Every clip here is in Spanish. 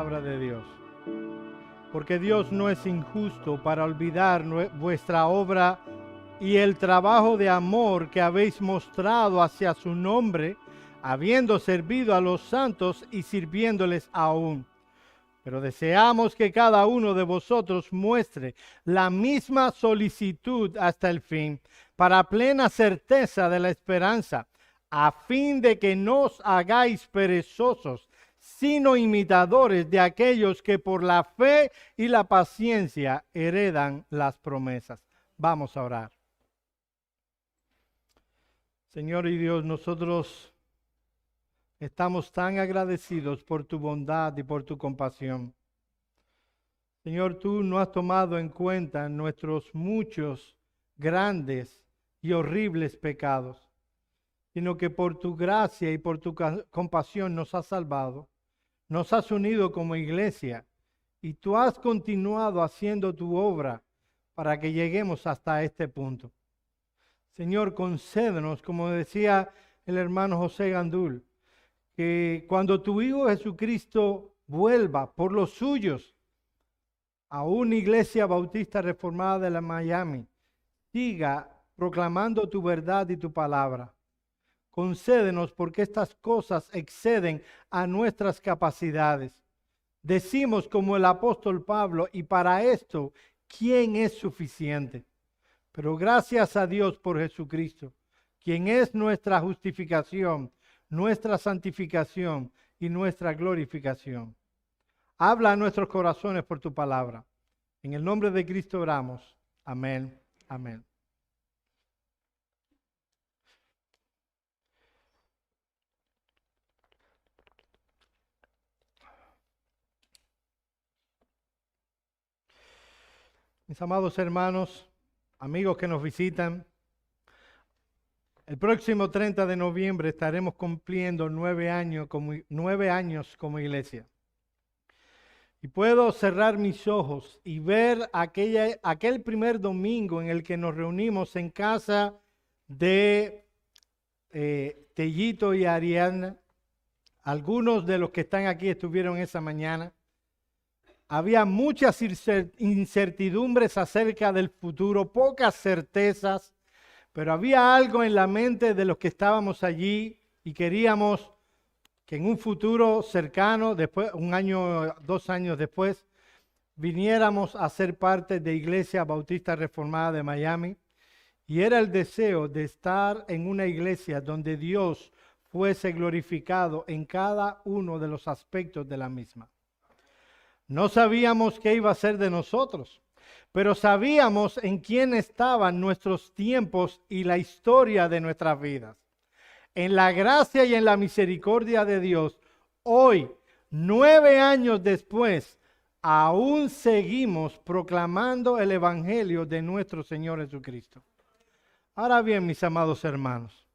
palabra de Dios. Porque Dios no es injusto para olvidar vuestra obra y el trabajo de amor que habéis mostrado hacia su nombre, habiendo servido a los santos y sirviéndoles aún. Pero deseamos que cada uno de vosotros muestre la misma solicitud hasta el fin, para plena certeza de la esperanza, a fin de que no os hagáis perezosos, sino imitadores de aquellos que por la fe y la paciencia heredan las promesas. Vamos a orar. Señor y Dios, nosotros estamos tan agradecidos por tu bondad y por tu compasión. Señor, tú no has tomado en cuenta nuestros muchos, grandes y horribles pecados, sino que por tu gracia y por tu compasión nos has salvado, nos has unido como iglesia y tú has continuado haciendo tu obra para que lleguemos hasta este punto. Señor, concédenos, como decía el hermano José Gandul, que cuando tu Hijo Jesucristo vuelva por los suyos a una iglesia bautista reformada de la Miami, siga proclamando tu verdad y tu palabra. Concédenos porque estas cosas exceden a nuestras capacidades. Decimos como el apóstol Pablo, y para esto, ¿quién es suficiente? Pero gracias a Dios por Jesucristo, quien es nuestra justificación, nuestra santificación y nuestra glorificación. Habla a nuestros corazones por tu palabra. En el nombre de Cristo oramos. Amén. Amén. Mis amados hermanos, amigos que nos visitan, el próximo 30 de noviembre estaremos cumpliendo 9 años como iglesia. Y puedo cerrar mis ojos y ver aquel primer domingo en el que nos reunimos en casa de Tellito y Ariadna. Algunos de los que están aquí estuvieron esa mañana. Había muchas incertidumbres acerca del futuro, pocas certezas, pero había algo en la mente de los que estábamos allí y queríamos que en un futuro cercano, después, 1 año, 2 años después, viniéramos a ser parte de Iglesia Bautista Reformada de Miami. Y era el deseo de estar en una iglesia donde Dios fuese glorificado en cada uno de los aspectos de la misma. No sabíamos qué iba a ser de nosotros, pero sabíamos en quién estaban nuestros tiempos y la historia de nuestras vidas. En la gracia y en la misericordia de Dios, hoy, 9 años después, aún seguimos proclamando el evangelio de nuestro Señor Jesucristo. Ahora bien, mis amados hermanos,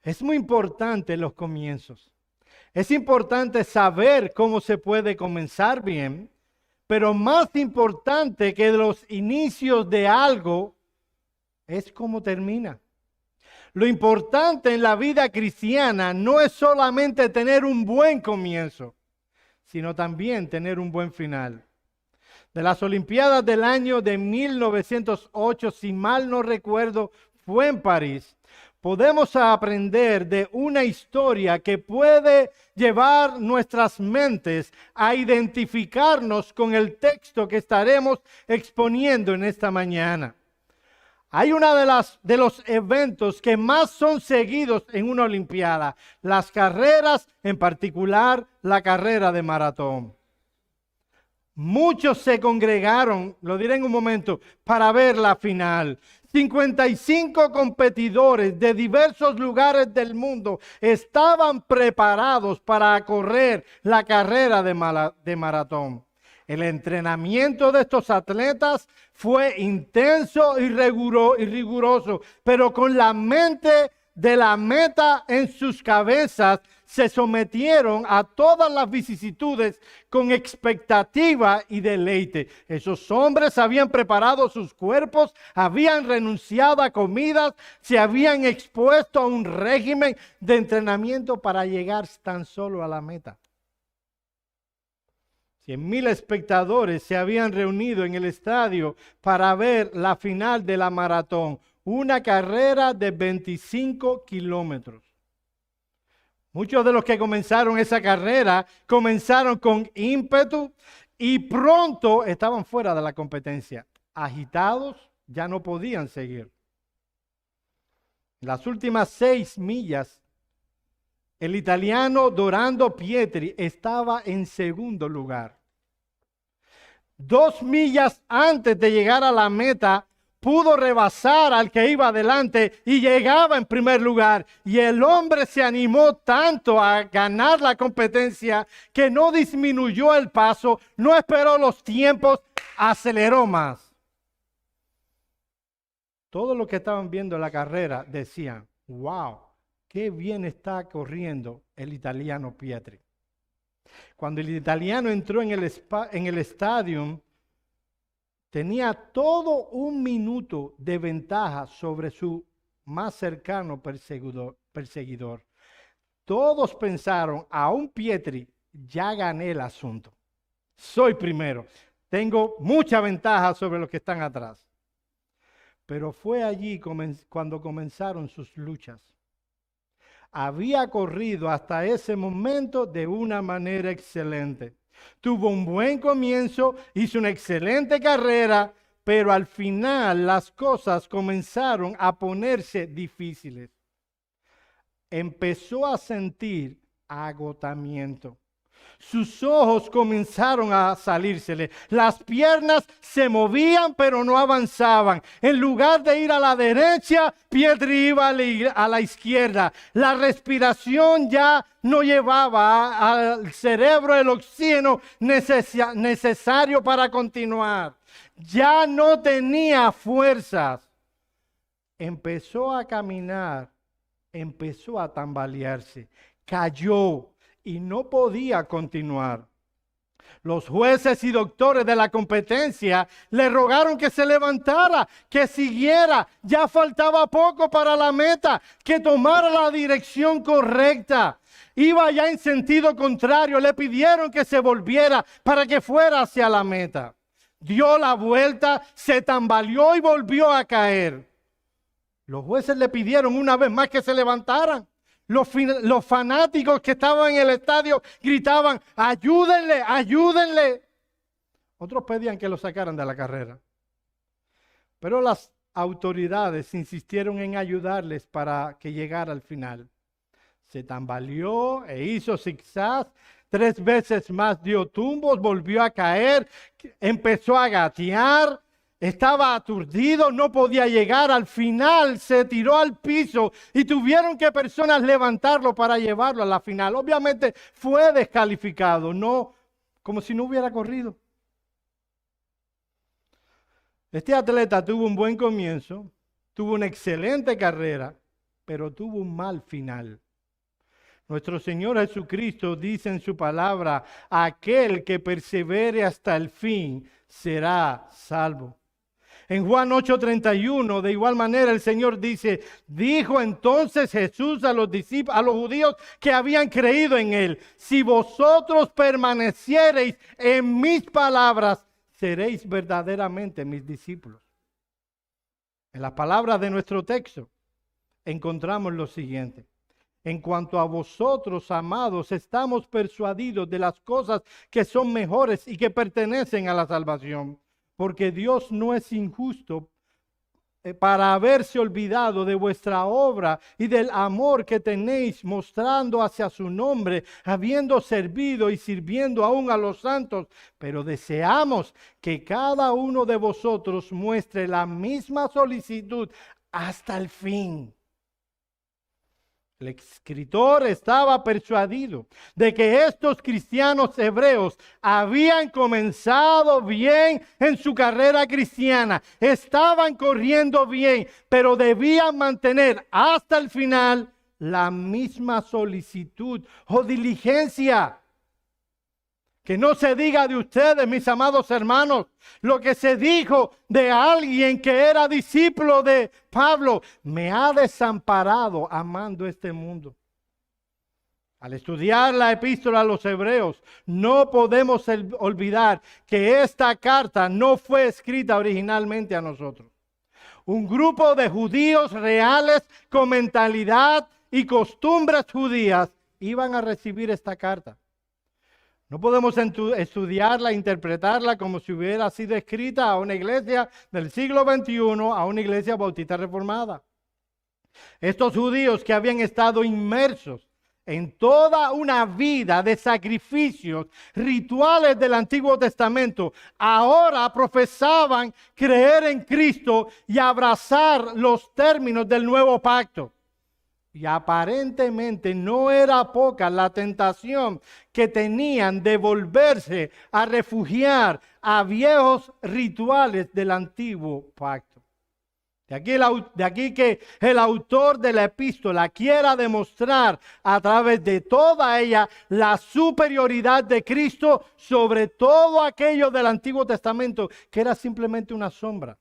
es muy importante los comienzos. Es importante saber cómo se puede comenzar bien, pero más importante que los inicios de algo es cómo termina. Lo importante en la vida cristiana no es solamente tener un buen comienzo, sino también tener un buen final. De las Olimpiadas del año de 1908, si mal no recuerdo, fue en París. Podemos aprender de una historia que puede llevar nuestras mentes a identificarnos con el texto que estaremos exponiendo en esta mañana. Hay uno de los eventos que más son seguidos en una olimpiada, las carreras, en particular la carrera de maratón. Muchos se congregaron, lo diré en un momento, para ver la final. 55 competidores de diversos lugares del mundo estaban preparados para correr la carrera de maratón. El entrenamiento de estos atletas fue intenso y riguroso, pero con la mente de la meta en sus cabezas, se sometieron a todas las vicisitudes con expectativa y deleite. Esos hombres habían preparado sus cuerpos, habían renunciado a comidas, se habían expuesto a un régimen de entrenamiento para llegar tan solo a la meta. 100,000 espectadores se habían reunido en el estadio para ver la final de la maratón, una carrera de 25 kilómetros. Muchos de los que comenzaron esa carrera comenzaron con ímpetu y pronto estaban fuera de la competencia. Agitados, ya no podían seguir. Las últimas 6 millas, el italiano Dorando Pietri estaba en segundo lugar. 2 millas antes de llegar a la meta, pudo rebasar al que iba adelante y llegaba en primer lugar. Y el hombre se animó tanto a ganar la competencia que no disminuyó el paso, no esperó los tiempos, aceleró más. Todos los que estaban viendo la carrera decían, wow, qué bien está corriendo el italiano Pietri. Cuando el italiano entró en el estadio, tenía todo 1 minuto de ventaja sobre su más cercano perseguidor. Todos pensaron, aún Pietri, ya gané el asunto. Soy primero. Tengo mucha ventaja sobre los que están atrás. Pero fue allí cuando comenzaron sus luchas. Había corrido hasta ese momento de una manera excelente. Tuvo un buen comienzo, hizo una excelente carrera, pero al final las cosas comenzaron a ponerse difíciles. Empezó a sentir agotamiento. Sus ojos comenzaron a salírsele. Las piernas se movían, pero no avanzaban. En lugar de ir a la derecha, Pietri iba a la izquierda. La respiración ya no llevaba al cerebro el oxígeno necesario para continuar. Ya no tenía fuerzas. Empezó a caminar, empezó a tambalearse, cayó y no podía continuar. Los jueces y doctores de la competencia le rogaron que se levantara, que siguiera. Ya faltaba poco para la meta, que tomara la dirección correcta. Iba ya en sentido contrario. Le pidieron que se volviera para que fuera hacia la meta. Dio la vuelta, se tambaleó y volvió a caer. Los jueces le pidieron una vez más que se levantaran. Los fanáticos que estaban en el estadio gritaban, ayúdenle, ayúdenle. Otros pedían que lo sacaran de la carrera. Pero las autoridades insistieron en ayudarles para que llegara al final. Se tambaleó e hizo zigzag. 3 veces más dio tumbos, volvió a caer, empezó a gatear. Estaba aturdido, no podía llegar. Al final se tiró al piso y tuvieron que personas levantarlo para llevarlo a la final. Obviamente fue descalificado, no como si no hubiera corrido. Este atleta tuvo un buen comienzo, tuvo una excelente carrera, pero tuvo un mal final. Nuestro Señor Jesucristo dice en su palabra, aquel que persevere hasta el fin será salvo. En Juan 8:31, de igual manera el Señor dice, dijo entonces Jesús a los judíos que habían creído en Él, si vosotros permaneciereis en mis palabras, seréis verdaderamente mis discípulos. En las palabras de nuestro texto encontramos lo siguiente. En cuanto a vosotros, amados, estamos persuadidos de las cosas que son mejores y que pertenecen a la salvación. Porque Dios no es injusto para haberse olvidado de vuestra obra y del amor que tenéis mostrando hacia su nombre, habiendo servido y sirviendo aún a los santos. Pero deseamos que cada uno de vosotros muestre la misma solicitud hasta el fin. El escritor estaba persuadido de que estos cristianos hebreos habían comenzado bien en su carrera cristiana, estaban corriendo bien, pero debían mantener hasta el final la misma solicitud o diligencia. Que no se diga de ustedes, mis amados hermanos, lo que se dijo de alguien que era discípulo de Pablo. Me ha desamparado amando este mundo. Al estudiar la epístola a los Hebreos, no podemos olvidar que esta carta no fue escrita originalmente a nosotros. Un grupo de judíos reales con mentalidad y costumbres judías iban a recibir esta carta. No podemos estudiarla, interpretarla como si hubiera sido escrita a una iglesia del siglo XXI, a una iglesia bautista reformada. Estos judíos que habían estado inmersos en toda una vida de sacrificios, rituales del Antiguo Testamento, ahora profesaban creer en Cristo y abrazar los términos del nuevo pacto. Y aparentemente no era poca la tentación que tenían de volverse a refugiar a viejos rituales del antiguo pacto. De aquí que el autor de la epístola quiera demostrar a través de toda ella la superioridad de Cristo sobre todo aquello del Antiguo Testamento que era simplemente una sombra.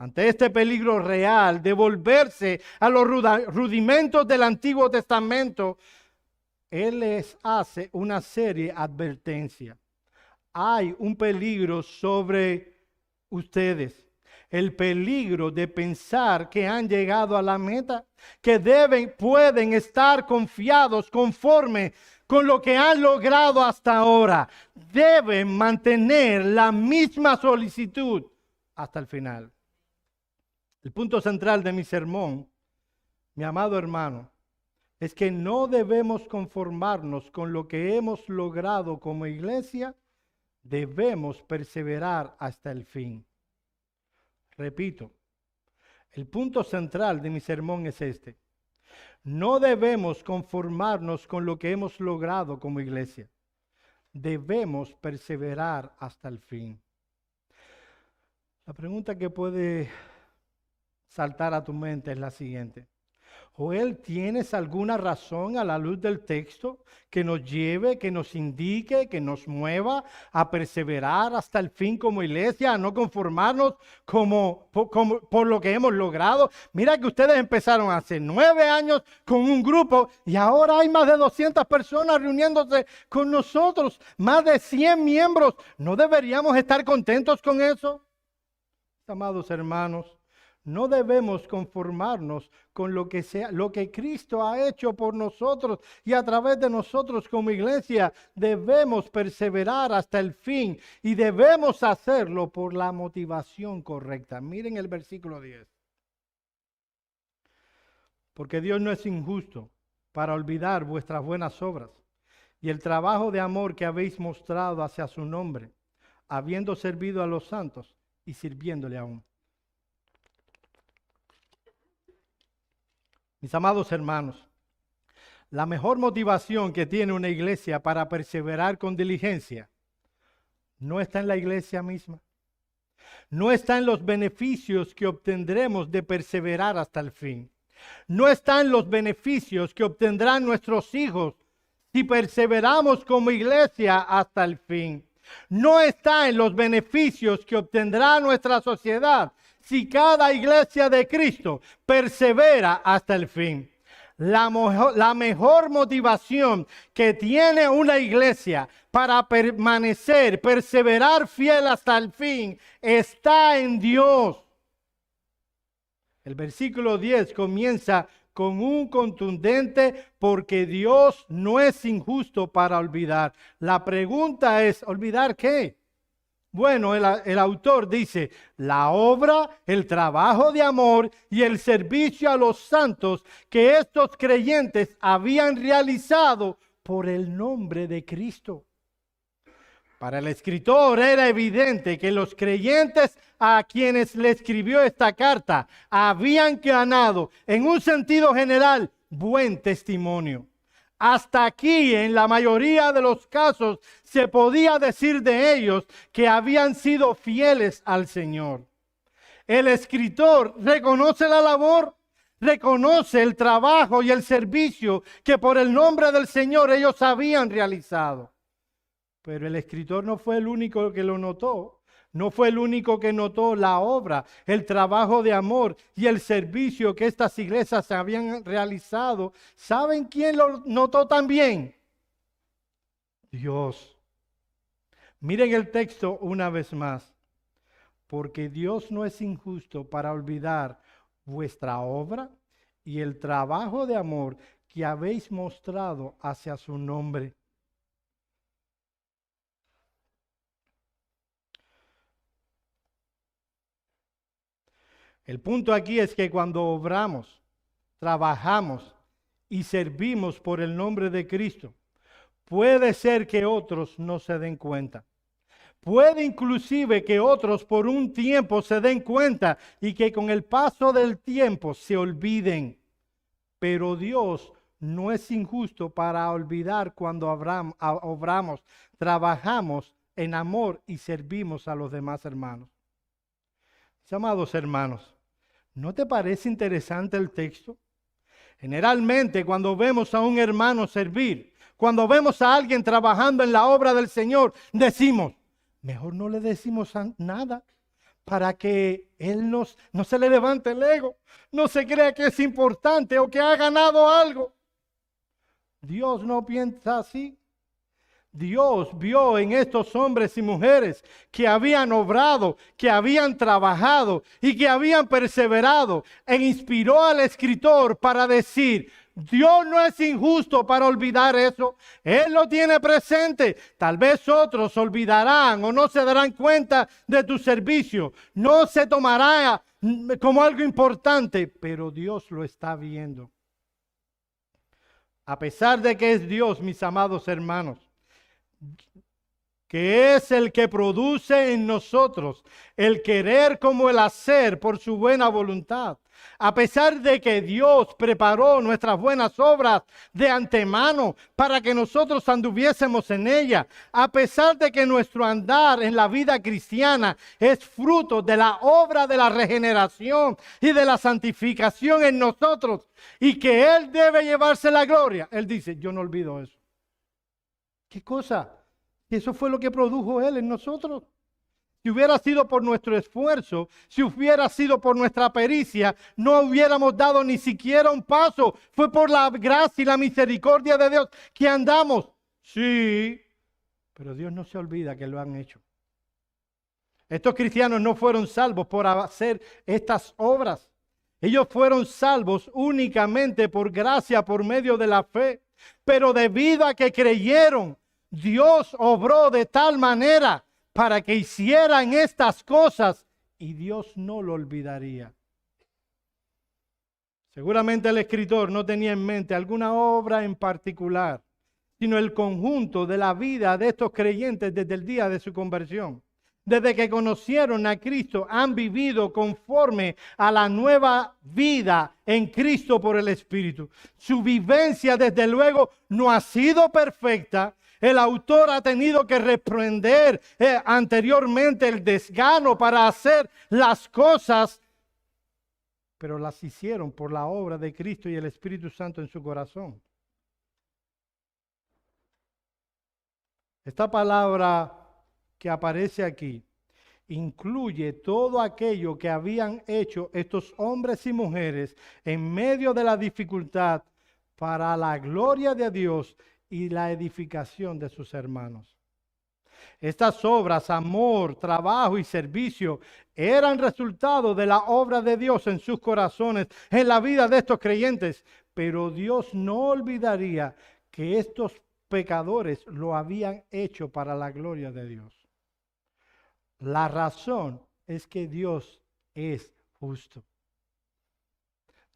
Ante este peligro real de volverse a los rudimentos del Antiguo Testamento, Él les hace una serie de advertencias. Hay un peligro sobre ustedes. El peligro de pensar que han llegado a la meta, que pueden estar confiados conforme con lo que han logrado hasta ahora. Deben mantener la misma solicitud hasta el final. El punto central de mi sermón, mi amado hermano, es que no debemos conformarnos con lo que hemos logrado como iglesia, debemos perseverar hasta el fin. Repito, el punto central de mi sermón es este. No debemos conformarnos con lo que hemos logrado como iglesia. Debemos perseverar hasta el fin. La pregunta que puede saltar a tu mente es la siguiente. Joel, ¿tienes alguna razón a la luz del texto que nos lleve, que nos indique, que nos mueva a perseverar hasta el fin como iglesia, a no conformarnos por lo que hemos logrado? Mira que ustedes empezaron hace 9 años con un grupo y ahora hay más de 200 personas reuniéndose con nosotros, más de 100 miembros. ¿No deberíamos estar contentos con eso? Amados hermanos, no debemos conformarnos con lo que Cristo ha hecho por nosotros y a través de nosotros como iglesia. Debemos perseverar hasta el fin y debemos hacerlo por la motivación correcta. Miren el versículo 10. Porque Dios no es injusto para olvidar vuestras buenas obras y el trabajo de amor que habéis mostrado hacia su nombre, habiendo servido a los santos y sirviéndole aún. Mis amados hermanos, la mejor motivación que tiene una iglesia para perseverar con diligencia no está en la iglesia misma. No está en los beneficios que obtendremos de perseverar hasta el fin. No está en los beneficios que obtendrán nuestros hijos si perseveramos como iglesia hasta el fin. No está en los beneficios que obtendrá nuestra sociedad si cada iglesia de Cristo persevera hasta el fin. La mejor motivación que tiene una iglesia para perseverar fiel hasta el fin, está en Dios. El versículo 10 comienza con un contundente porque Dios no es injusto para olvidar. La pregunta es, ¿olvidar qué? Bueno, el autor dice, la obra, el trabajo de amor y el servicio a los santos que estos creyentes habían realizado por el nombre de Cristo. Para el escritor era evidente que los creyentes a quienes le escribió esta carta habían ganado, en un sentido general, buen testimonio. Hasta aquí, en la mayoría de los casos, se podía decir de ellos que habían sido fieles al Señor. El escritor reconoce la labor, reconoce el trabajo y el servicio que por el nombre del Señor ellos habían realizado. Pero el escritor no fue el único que lo notó. No fue el único que notó la obra, el trabajo de amor y el servicio que estas iglesias habían realizado. ¿Saben quién lo notó también? Dios. Miren el texto una vez más. Porque Dios no es injusto para olvidar vuestra obra y el trabajo de amor que habéis mostrado hacia su nombre. El punto aquí es que cuando obramos, trabajamos y servimos por el nombre de Cristo, puede ser que otros no se den cuenta. Puede inclusive que otros por un tiempo se den cuenta y que con el paso del tiempo se olviden. Pero Dios no es injusto para olvidar cuando obramos, trabajamos en amor y servimos a los demás hermanos. Mis amados hermanos, ¿no te parece interesante el texto? Generalmente cuando vemos a un hermano servir, cuando vemos a alguien trabajando en la obra del Señor, decimos, mejor no le decimos nada para que él no se le levante el ego, no se crea que es importante o que ha ganado algo. Dios no piensa así. Dios vio en estos hombres y mujeres que habían obrado, que habían trabajado y que habían perseverado e inspiró al escritor para decir, Dios no es injusto para olvidar eso. Él lo tiene presente. Tal vez otros olvidarán o no se darán cuenta de tu servicio. No se tomará como algo importante, pero Dios lo está viendo. A pesar de que es Dios, mis amados hermanos, que es el que produce en nosotros el querer como el hacer por su buena voluntad. A pesar de que Dios preparó nuestras buenas obras de antemano para que nosotros anduviésemos en ella, a pesar de que nuestro andar en la vida cristiana es fruto de la obra de la regeneración y de la santificación en nosotros, y que Él debe llevarse la gloria, Él dice, yo no olvido eso. ¿Qué cosa? Eso fue lo que produjo Él en nosotros. Si hubiera sido por nuestro esfuerzo, si hubiera sido por nuestra pericia, no hubiéramos dado ni siquiera un paso. Fue por la gracia y la misericordia de Dios que andamos. Sí, pero Dios no se olvida que lo han hecho. Estos cristianos no fueron salvos por hacer estas obras. Ellos fueron salvos únicamente por gracia, por medio de la fe. Pero debido a que creyeron, Dios obró de tal manera para que hicieran estas cosas y Dios no lo olvidaría. Seguramente el escritor no tenía en mente alguna obra en particular, sino el conjunto de la vida de estos creyentes desde el día de su conversión. Desde que conocieron a Cristo, han vivido conforme a la nueva vida en Cristo por el Espíritu. Su vivencia, desde luego, no ha sido perfecta. El autor ha tenido que reprender anteriormente el desgano para hacer las cosas, pero las hicieron por la obra de Cristo y el Espíritu Santo en su corazón. Esta palabra que aparece aquí incluye todo aquello que habían hecho estos hombres y mujeres en medio de la dificultad para la gloria de Dios y la edificación de sus hermanos. Estas obras, amor, trabajo y servicio, eran resultado de la obra de Dios en sus corazones, en la vida de estos creyentes. Pero Dios no olvidaría que estos pecadores lo habían hecho para la gloria de Dios. La razón es que Dios es justo.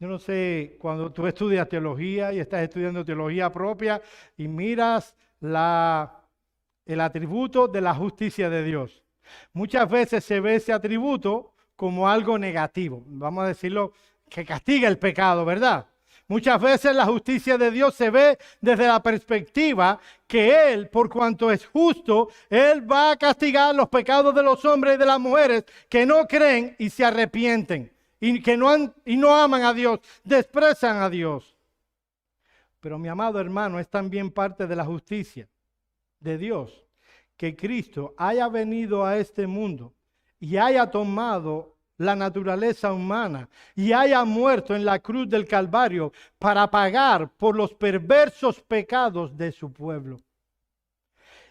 Yo no sé, cuando tú estudias teología y estás estudiando teología propia y miras el atributo de la justicia de Dios. Muchas veces se ve ese atributo como algo negativo. Vamos a decirlo, que castiga el pecado, ¿verdad? Muchas veces la justicia de Dios se ve desde la perspectiva que Él, por cuanto es justo, Él va a castigar los pecados de los hombres y de las mujeres que no creen y se arrepienten y que no aman a Dios, desprecian a Dios. Pero mi amado hermano, es también parte de la justicia de Dios que Cristo haya venido a este mundo y haya tomado la naturaleza humana y haya muerto en la cruz del Calvario para pagar por los perversos pecados de su pueblo.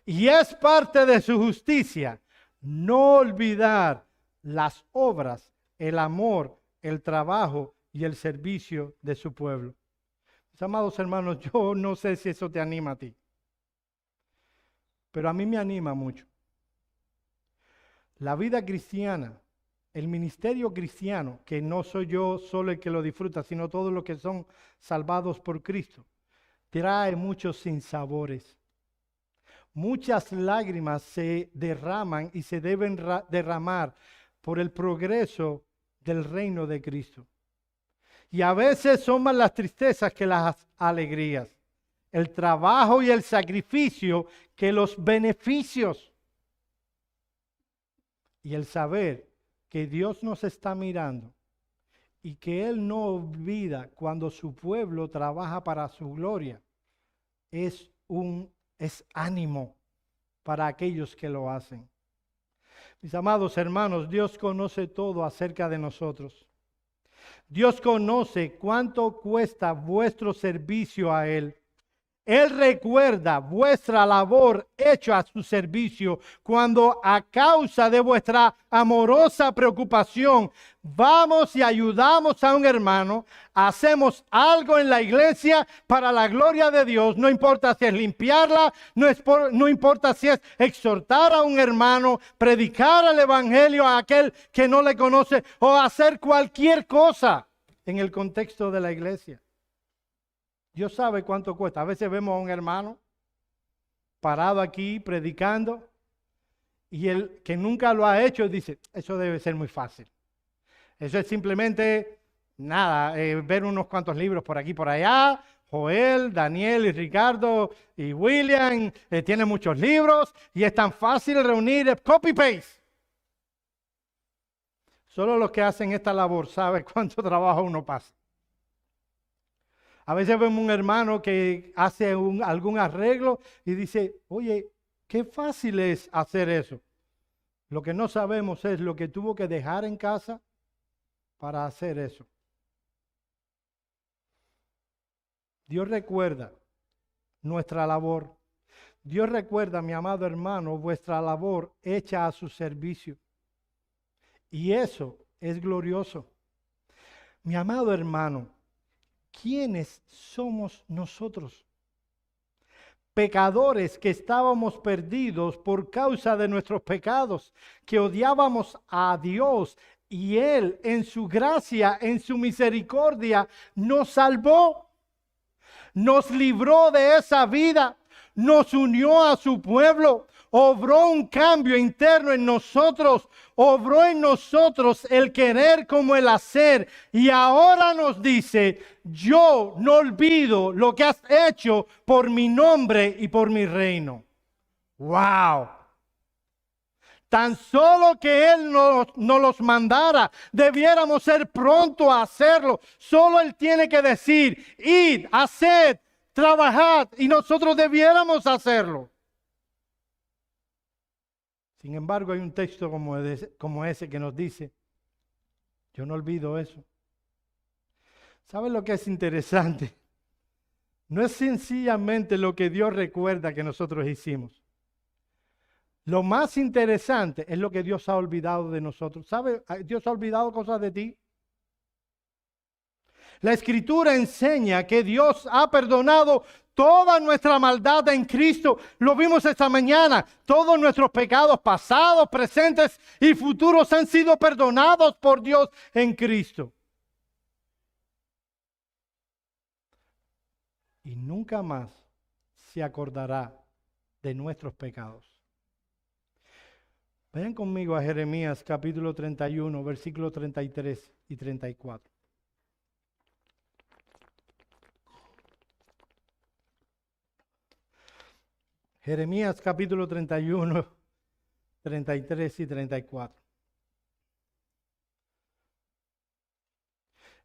Y es parte de su justicia no olvidar las obras, el amor, el trabajo y el servicio de su pueblo. Mis amados hermanos, yo no sé si eso te anima a ti, pero a mí me anima mucho. La vida cristiana, el ministerio cristiano, que no soy yo solo el que lo disfruta, sino todos los que son salvados por Cristo, trae muchos sinsabores. Muchas lágrimas se derraman y se deben derramar por el progreso del reino de Cristo. Y a veces son más las tristezas que las alegrías, el trabajo y el sacrificio que los beneficios. Y el saber que Dios nos está mirando y que Él no olvida cuando su pueblo trabaja para su gloria, es ánimo para aquellos que lo hacen. Mis amados hermanos, Dios conoce todo acerca de nosotros. Dios conoce cuánto cuesta vuestro servicio a Él. Él recuerda vuestra labor hecha a su servicio cuando a causa de vuestra amorosa preocupación vamos y ayudamos a un hermano, hacemos algo en la iglesia para la gloria de Dios, no importa si es limpiarla, no importa si es exhortar a un hermano, predicar el evangelio a aquel que no le conoce o hacer cualquier cosa en el contexto de la iglesia. Dios sabe cuánto cuesta. A veces vemos a un hermano parado aquí predicando y el que nunca lo ha hecho dice, eso debe ser muy fácil. Eso es simplemente, nada, ver unos cuantos libros por aquí por allá. Joel, Daniel y Ricardo y William tienen muchos libros y es tan fácil reunir copy-paste. Solo los que hacen esta labor saben cuánto trabajo uno pasa. A veces vemos un hermano que hace algún arreglo y dice, oye, qué fácil es hacer eso. Lo que no sabemos es lo que tuvo que dejar en casa para hacer eso. Dios recuerda nuestra labor. Dios recuerda, mi amado hermano, vuestra labor hecha a su servicio. Y eso es glorioso. Mi amado hermano, ¿quiénes somos nosotros? Pecadores que estábamos perdidos por causa de nuestros pecados, que odiábamos a Dios y Él en su gracia, en su misericordia, nos salvó, nos libró de esa vida, nos unió a su pueblo, obró un cambio interno en nosotros, obró en nosotros el querer como el hacer. Y ahora nos dice, yo no olvido lo que has hecho por mi nombre y por mi reino. ¡Wow! Tan solo que Él nos los mandara, debiéramos ser pronto a hacerlo. Solo Él tiene que decir, id, haced, trabajad, y nosotros debiéramos hacerlo. Sin embargo, hay un texto como ese que nos dice, yo no olvido eso. ¿Saben lo que es interesante? No es sencillamente lo que Dios recuerda que nosotros hicimos. Lo más interesante es lo que Dios ha olvidado de nosotros. ¿Sabe? Dios ha olvidado cosas de ti. La Escritura enseña que Dios ha perdonado toda nuestra maldad en Cristo. Lo vimos esta mañana. Todos nuestros pecados pasados, presentes y futuros han sido perdonados por Dios en Cristo. Y nunca más se acordará de nuestros pecados. Vayan conmigo a Jeremías capítulo 31, versículos 33 y 34. Jeremías capítulo 31, 33 y 34.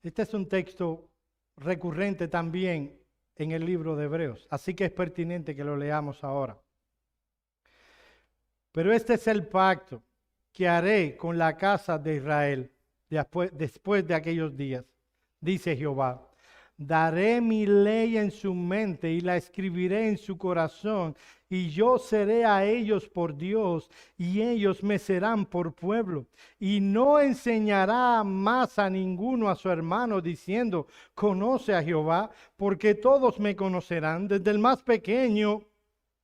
Este es un texto recurrente también en el libro de Hebreos, así que es pertinente que lo leamos ahora. Pero este es el pacto que haré con la casa de Israel después de aquellos días, dice Jehová. Daré mi ley en su mente y la escribiré en su corazón, y yo seré a ellos por Dios, y ellos me serán por pueblo. Y no enseñará más a ninguno a su hermano diciendo, conoce a Jehová, porque todos me conocerán, desde el más pequeño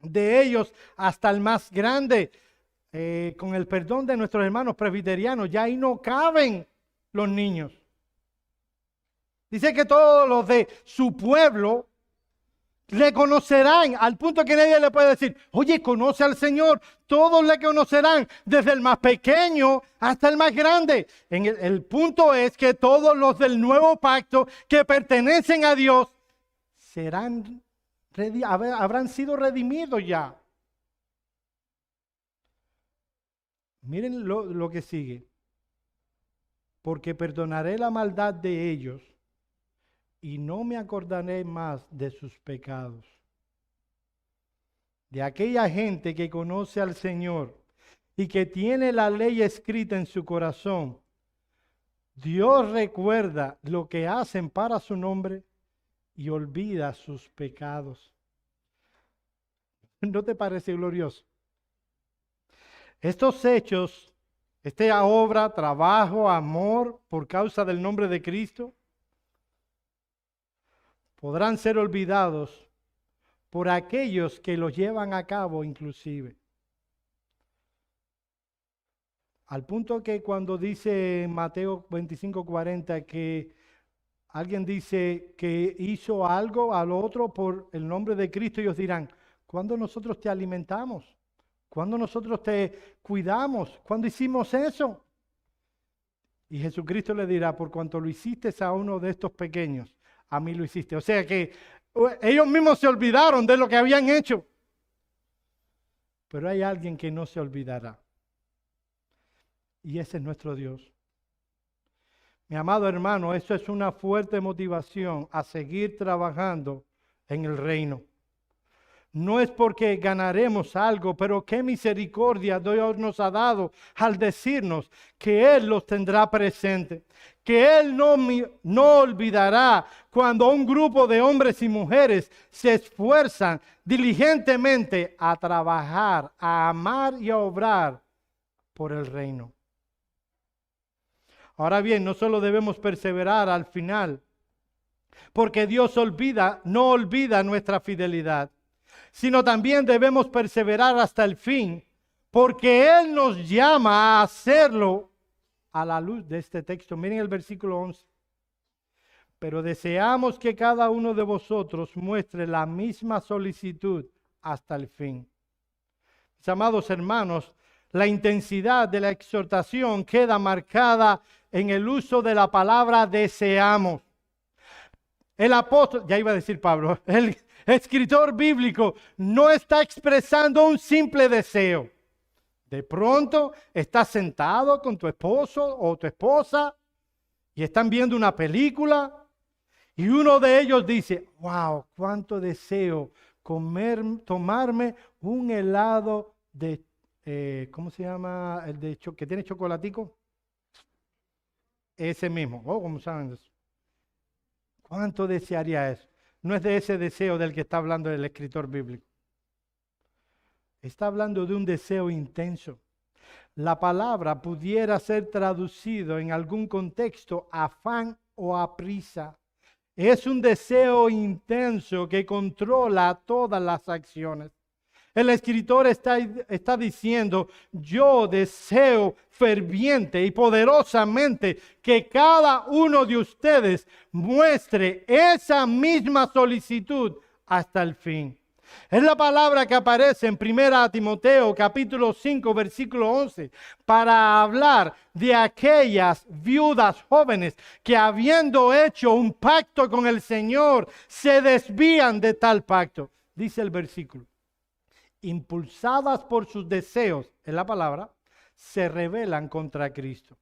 de ellos hasta el más grande. Con el perdón de nuestros hermanos presbiterianos, ya ahí no caben los niños. Dice que todos los de su pueblo le conocerán, al punto que nadie le puede decir, oye, conoce al Señor. Todos le conocerán, desde el más pequeño hasta el más grande. El punto es que todos los del nuevo pacto que pertenecen a Dios habrán sido redimidos ya. Miren lo que sigue. Porque perdonaré la maldad de ellos y no me acordaré más de sus pecados. De aquella gente que conoce al Señor y que tiene la ley escrita en su corazón, Dios recuerda lo que hacen para su nombre y olvida sus pecados. ¿No te parece glorioso? Estos hechos, esta obra, trabajo, amor por causa del nombre de Cristo, podrán ser olvidados por aquellos que los llevan a cabo inclusive. Al punto que cuando dice Mateo 25:40 que alguien dice que hizo algo al otro por el nombre de Cristo, ellos dirán, ¿cuándo nosotros te alimentamos? ¿Cuándo nosotros te cuidamos? ¿Cuándo hicimos eso? Y Jesucristo le dirá, por cuanto lo hiciste a uno de estos pequeños, a mí lo hiciste. O sea que ellos mismos se olvidaron de lo que habían hecho. Pero hay alguien que no se olvidará. Y ese es nuestro Dios. Mi amado hermano, eso es una fuerte motivación a seguir trabajando en el reino. No es porque ganaremos algo, pero qué misericordia Dios nos ha dado al decirnos que Él los tendrá presente, que Él no olvidará cuando un grupo de hombres y mujeres se esfuerzan diligentemente a trabajar, a amar y a obrar por el reino. Ahora bien, no solo debemos perseverar al final, porque Dios no olvida nuestra fidelidad, sino también debemos perseverar hasta el fin, porque Él nos llama a hacerlo a la luz de este texto. Miren el versículo 11. Pero deseamos que cada uno de vosotros muestre la misma solicitud hasta el fin. Mis amados hermanos, la intensidad de la exhortación queda marcada en el uso de la palabra deseamos. El apóstol, ya iba a decir Pablo, el escritor bíblico no está expresando un simple deseo. De pronto estás sentado con tu esposo o tu esposa y están viendo una película y uno de ellos dice, wow, cuánto deseo tomarme un helado de, ¿cómo se llama? El de que tiene chocolatico. Ese mismo. Oh, ¿cómo saben eso? ¿Cuánto desearía eso? No es de ese deseo del que está hablando el escritor bíblico. Está hablando de un deseo intenso. La palabra pudiera ser traducido en algún contexto afán o aprisa. Es un deseo intenso que controla todas las acciones. El escritor está diciendo, yo deseo ferviente y poderosamente que cada uno de ustedes muestre esa misma solicitud hasta el fin. Es la palabra que aparece en 1 Timoteo capítulo 5 versículo 11 para hablar de aquellas viudas jóvenes que habiendo hecho un pacto con el Señor se desvían de tal pacto. Dice el versículo. Impulsadas por sus deseos, en la palabra, se rebelan contra Cristo.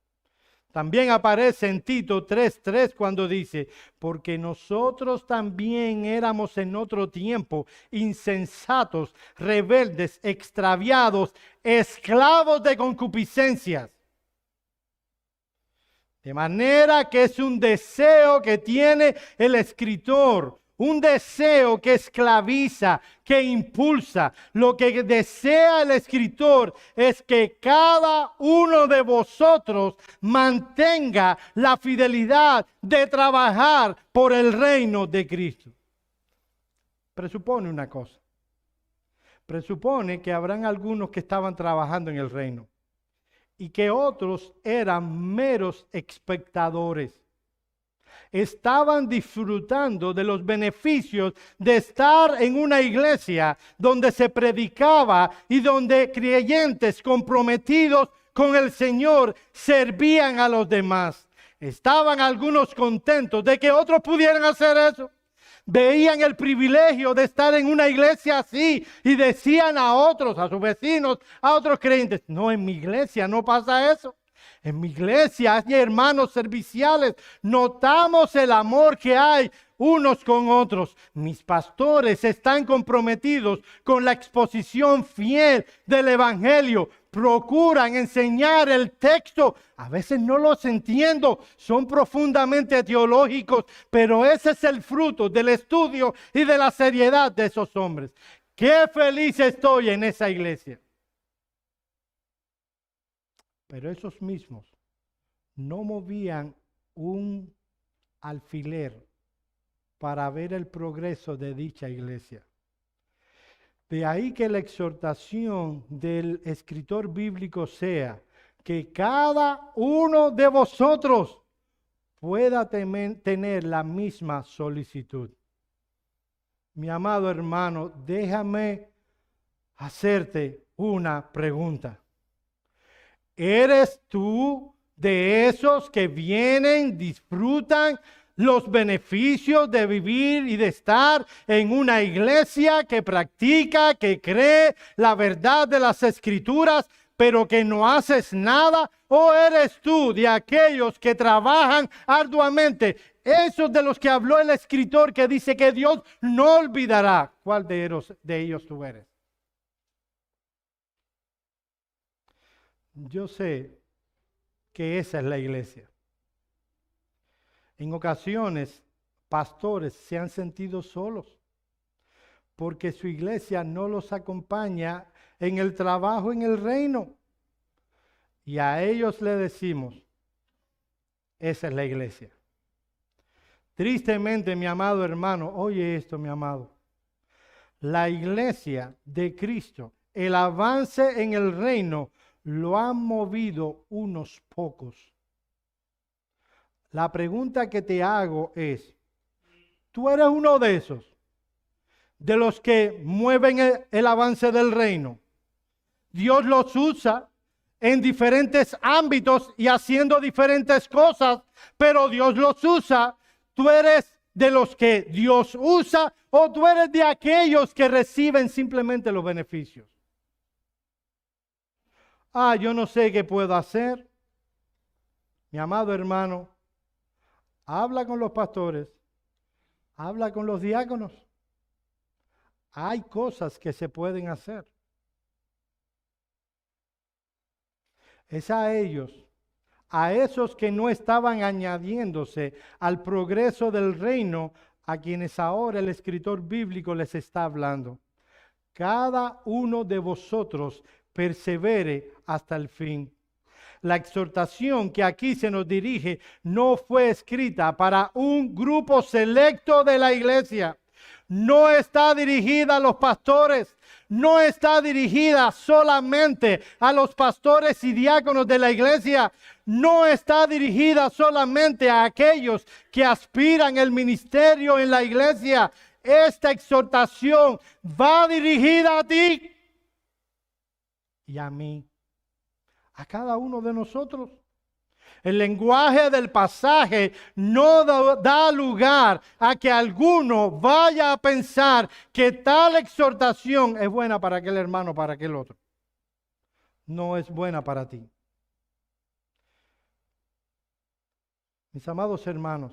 También aparece en Tito 3:3 cuando dice, porque nosotros también éramos en otro tiempo insensatos, rebeldes, extraviados, esclavos de concupiscencias. De manera que es un deseo que tiene el escritor, un deseo que esclaviza, que impulsa. Lo que desea el escritor es que cada uno de vosotros mantenga la fidelidad de trabajar por el reino de Cristo. Presupone una cosa. Presupone que habrán algunos que estaban trabajando en el reino y que otros eran meros espectadores. Estaban disfrutando de los beneficios de estar en una iglesia donde se predicaba y donde creyentes comprometidos con el Señor servían a los demás. Estaban algunos contentos de que otros pudieran hacer eso. Veían el privilegio de estar en una iglesia así y decían a otros, a sus vecinos, a otros creyentes, no, en mi iglesia no pasa eso. En mi iglesia hay hermanos serviciales. Notamos el amor que hay unos con otros. Mis pastores están comprometidos con la exposición fiel del evangelio. Procuran enseñar el texto. A veces no los entiendo, son profundamente teológicos, pero ese es el fruto del estudio y de la seriedad de esos hombres. Qué feliz estoy en esa iglesia. Pero esos mismos no movían un alfiler para ver el progreso de dicha iglesia. De ahí que la exhortación del escritor bíblico sea que cada uno de vosotros pueda tener la misma solicitud. Mi amado hermano, déjame hacerte una pregunta. ¿Eres tú de esos que vienen, disfrutan los beneficios de vivir y de estar en una iglesia que practica, que cree la verdad de las Escrituras, pero que no haces nada? ¿O eres tú de aquellos que trabajan arduamente? Esos de los que habló el escritor que dice que Dios no olvidará. ¿Cuál de ellos tú eres? Yo sé que esa es la iglesia. En ocasiones, pastores se han sentido solos porque su iglesia no los acompaña en el trabajo en el reino. Y a ellos le decimos, esa es la iglesia. Tristemente, mi amado hermano, oye esto, mi amado. La iglesia de Cristo, el avance en el reino, lo han movido unos pocos. La pregunta que te hago es, ¿tú eres uno de esos? De los que mueven el avance del reino. Dios los usa en diferentes ámbitos y haciendo diferentes cosas, pero Dios los usa. ¿Tú eres de los que Dios usa o tú eres de aquellos que reciben simplemente los beneficios? Yo no sé qué puedo hacer. Mi amado hermano, habla con los pastores, habla con los diáconos. Hay cosas que se pueden hacer. Es a ellos, a esos que no estaban añadiéndose al progreso del reino, a quienes ahora el escritor bíblico les está hablando. Cada uno de vosotros persevere hasta el fin. La exhortación que aquí se nos dirige no fue escrita para un grupo selecto de la iglesia. No está dirigida a los pastores, no está dirigida solamente a los pastores y diáconos de la iglesia, no está dirigida solamente a aquellos que aspiran el ministerio en la iglesia. Esta exhortación va dirigida a ti y a mí, a cada uno de nosotros. El lenguaje del pasaje no da lugar a que alguno vaya a pensar que tal exhortación es buena para aquel hermano, para aquel otro. No es buena para ti. Mis amados hermanos,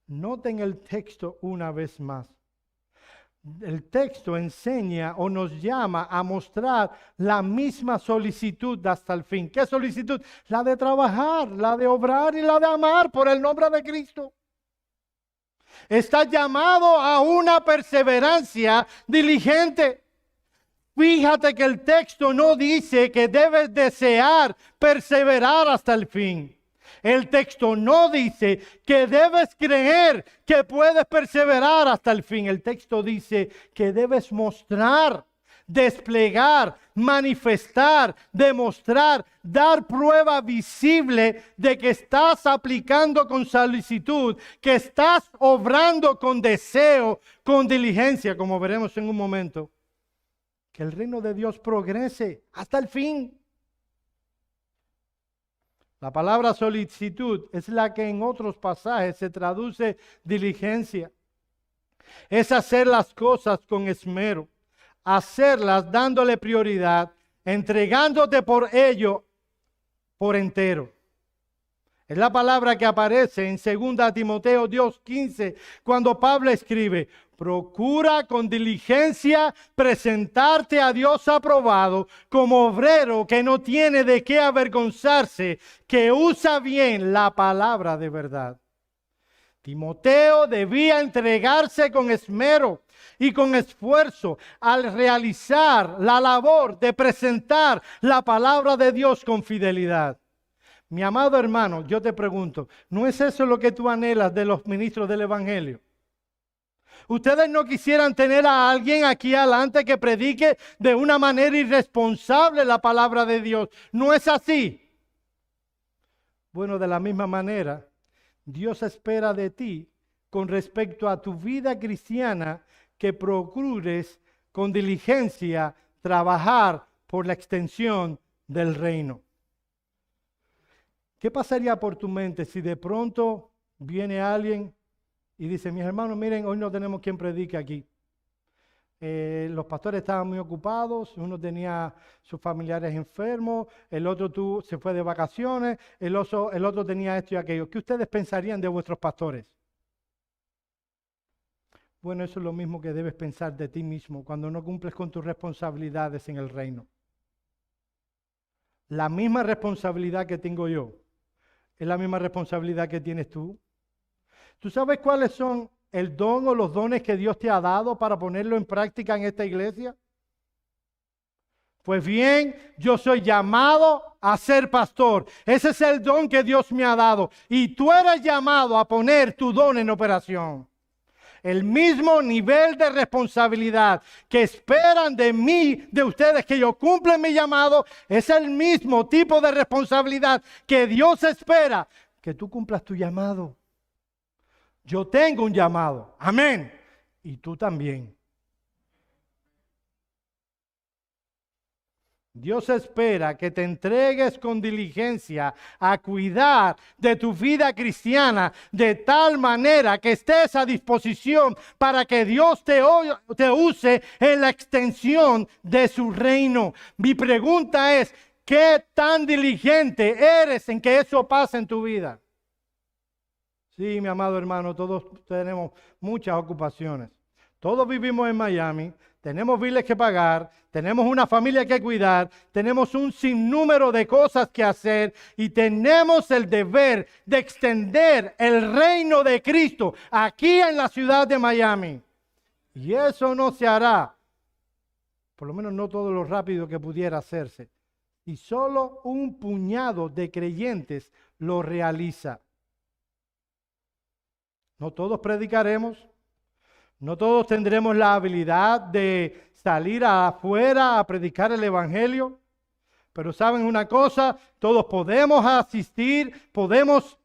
noten el texto una vez más. El texto enseña o nos llama a mostrar la misma solicitud hasta el fin. ¿Qué solicitud? La de trabajar, la de obrar y la de amar por el nombre de Cristo. Estás llamado a una perseverancia diligente. Fíjate que el texto no dice que debes desear perseverar hasta el fin. El texto no dice que debes creer que puedes perseverar hasta el fin. El texto dice que debes mostrar, desplegar, manifestar, demostrar, dar prueba visible de que estás aplicando con solicitud, que estás obrando con deseo, con diligencia, como veremos en un momento. Que el reino de Dios progrese hasta el fin. La palabra solicitud es la que en otros pasajes se traduce diligencia. Es hacer las cosas con esmero, hacerlas dándole prioridad, entregándote por ello por entero. Es la palabra que aparece en 2 Timoteo 2:15, cuando Pablo escribe: procura con diligencia presentarte a Dios aprobado como obrero que no tiene de qué avergonzarse, que usa bien la palabra de verdad. Timoteo debía entregarse con esmero y con esfuerzo al realizar la labor de presentar la palabra de Dios con fidelidad. Mi amado hermano, yo te pregunto, ¿no es eso lo que tú anhelas de los ministros del Evangelio? ¿Ustedes no quisieran tener a alguien aquí adelante que predique de una manera irresponsable la palabra de Dios? ¿No es así? Bueno, de la misma manera, Dios espera de ti con respecto a tu vida cristiana que procures con diligencia trabajar por la extensión del reino. ¿Qué pasaría por tu mente si de pronto viene alguien y dice: mis hermanos, miren, hoy no tenemos quien predique aquí? Los pastores estaban muy ocupados, uno tenía sus familiares enfermos, el otro se fue de vacaciones, el otro tenía esto y aquello. ¿Qué ustedes pensarían de vuestros pastores? Bueno, eso es lo mismo que debes pensar de ti mismo cuando no cumples con tus responsabilidades en el reino. La misma responsabilidad que tengo yo es la misma responsabilidad que tienes tú. ¿Tú sabes cuáles son el don o los dones que Dios te ha dado para ponerlo en práctica en esta iglesia? Pues bien, yo soy llamado a ser pastor. Ese es el don que Dios me ha dado. Y tú eres llamado a poner tu don en operación. El mismo nivel de responsabilidad que esperan de mí, de ustedes, que yo cumpla mi llamado, es el mismo tipo de responsabilidad que Dios espera que tú cumplas tu llamado. Yo tengo un llamado, amén, y tú también. Dios espera que te entregues con diligencia a cuidar de tu vida cristiana de tal manera que estés a disposición para que Dios te use en la extensión de su reino. Mi pregunta es: ¿qué tan diligente eres en que eso pase en tu vida? Sí, mi amado hermano, todos tenemos muchas ocupaciones. Todos vivimos en Miami, tenemos biles que pagar, tenemos una familia que cuidar, tenemos un sinnúmero de cosas que hacer y tenemos el deber de extender el reino de Cristo aquí en la ciudad de Miami. Y eso no se hará, por lo menos no todo lo rápido que pudiera hacerse, y solo un puñado de creyentes lo realiza. No todos predicaremos. No todos tendremos la habilidad de salir afuera a predicar el evangelio, pero ¿saben una cosa? Todos podemos asistir, podemos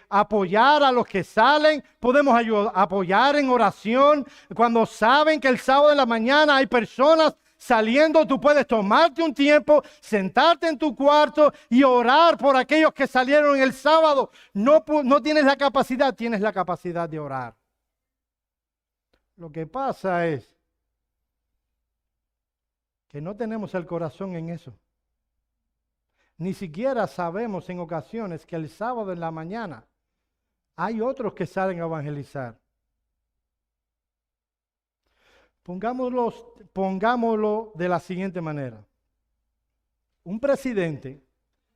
apoyar a los que salen, podemos apoyar en oración. Cuando saben que el sábado de la mañana hay personas saliendo, tú puedes tomarte un tiempo, sentarte en tu cuarto y orar por aquellos que salieron el sábado. No tienes la capacidad, tienes la capacidad de orar. Lo que pasa es que no tenemos el corazón en eso. Ni siquiera sabemos en ocasiones que el sábado en la mañana hay otros que salen a evangelizar. Pongámoslo de la siguiente manera. Un presidente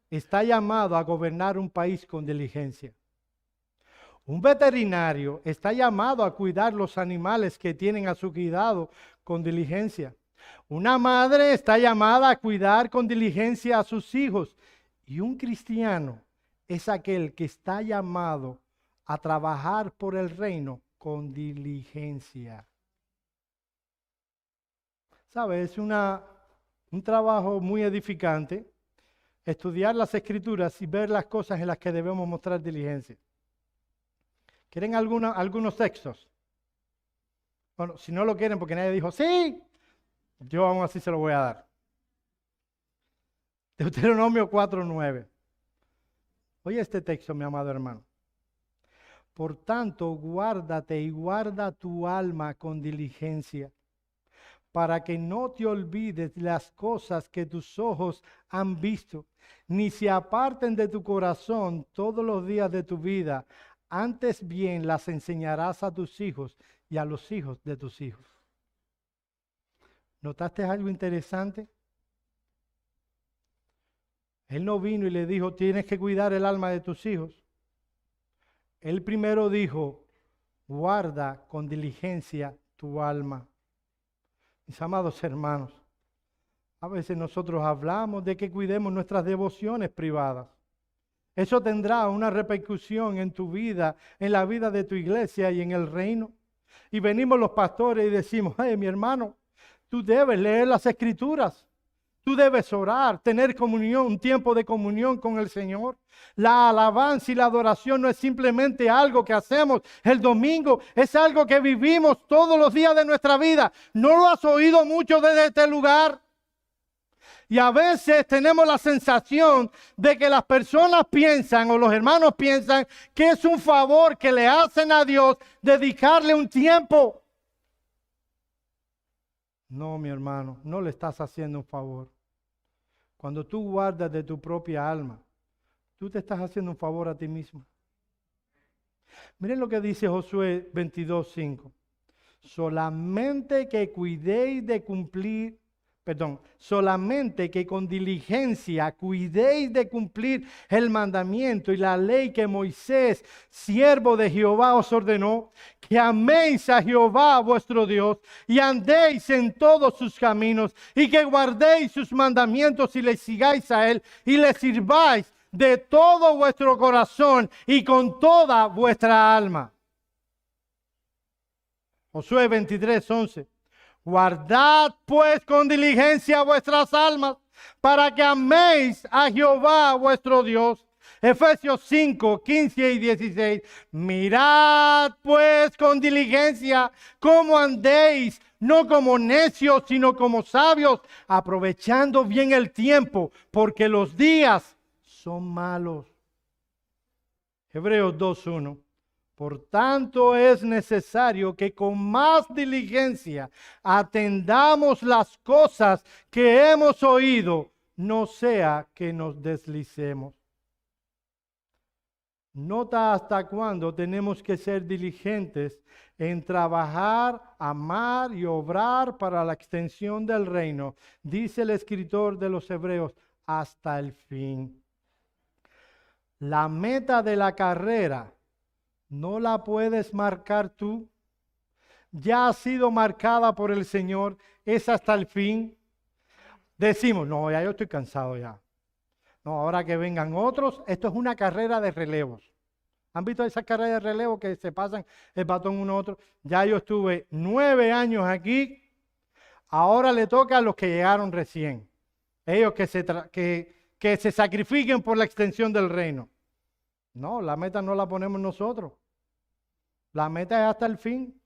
está llamado a gobernar un país con diligencia. Un veterinario está llamado a cuidar los animales que tienen a su cuidado con diligencia. Una madre está llamada a cuidar con diligencia a sus hijos. Y un cristiano es aquel que está llamado a trabajar por el reino con diligencia. ¿Sabes? Es un trabajo muy edificante estudiar las Escrituras y ver las cosas en las que debemos mostrar diligencia. ¿Quieren algunos textos? Bueno, si no lo quieren porque nadie dijo sí, yo aún así se lo voy a dar. Deuteronomio 4:9. Oye este texto, mi amado hermano. Por tanto, guárdate y guarda tu alma con diligencia, para que no te olvides las cosas que tus ojos han visto, ni se aparten de tu corazón todos los días de tu vida. Antes bien las enseñarás a tus hijos y a los hijos de tus hijos. ¿Notaste algo interesante? Él no vino y le dijo, tienes que cuidar el alma de tus hijos. Él primero dijo, guarda con diligencia tu alma. Mis amados hermanos, a veces nosotros hablamos de que cuidemos nuestras devociones privadas. Eso tendrá una repercusión en tu vida, en la vida de tu iglesia y en el reino. Y venimos los pastores y decimos, mi hermano, tú debes leer las Escrituras. Tú debes orar, tener comunión, un tiempo de comunión con el Señor. La alabanza y la adoración no es simplemente algo que hacemos el domingo, es algo que vivimos todos los días de nuestra vida. ¿No lo has oído mucho desde este lugar? Y a veces tenemos la sensación de que las personas piensan o los hermanos piensan que es un favor que le hacen a Dios dedicarle un tiempo. No, mi hermano, no le estás haciendo un favor. Cuando tú guardas de tu propia alma, tú te estás haciendo un favor a ti mismo. Miren lo que dice Josué 22:5. Solamente que con diligencia cuidéis de cumplir el mandamiento y la ley que Moisés, siervo de Jehová, os ordenó, que améis a Jehová vuestro Dios y andéis en todos sus caminos y que guardéis sus mandamientos y le sigáis a él y le sirváis de todo vuestro corazón y con toda vuestra alma. Josué 23:11. Guardad pues con diligencia vuestras almas para que améis a Jehová vuestro Dios. Efesios 5:15 y 16. Mirad pues con diligencia cómo andéis, no como necios, sino como sabios, aprovechando bien el tiempo, porque los días son malos. Hebreos 2:1. Por tanto, es necesario que con más diligencia atendamos las cosas que hemos oído, no sea que nos deslicemos. Nota hasta cuándo tenemos que ser diligentes en trabajar, amar y obrar para la extensión del reino. Dice el escritor de los Hebreos, hasta el fin. La meta de la carrera no la puedes marcar tú. Ya ha sido marcada por el Señor. Es hasta el fin. Decimos, no, ya yo estoy cansado ya. No, ahora que vengan otros. Esto es una carrera de relevos. ¿Han visto esa carrera de relevo que se pasan el batón uno a otro? Ya yo estuve 9 años aquí. Ahora le toca a los que llegaron recién. Ellos que se sacrifiquen por la extensión del reino. No, la meta no la ponemos nosotros. La meta es hasta el fin.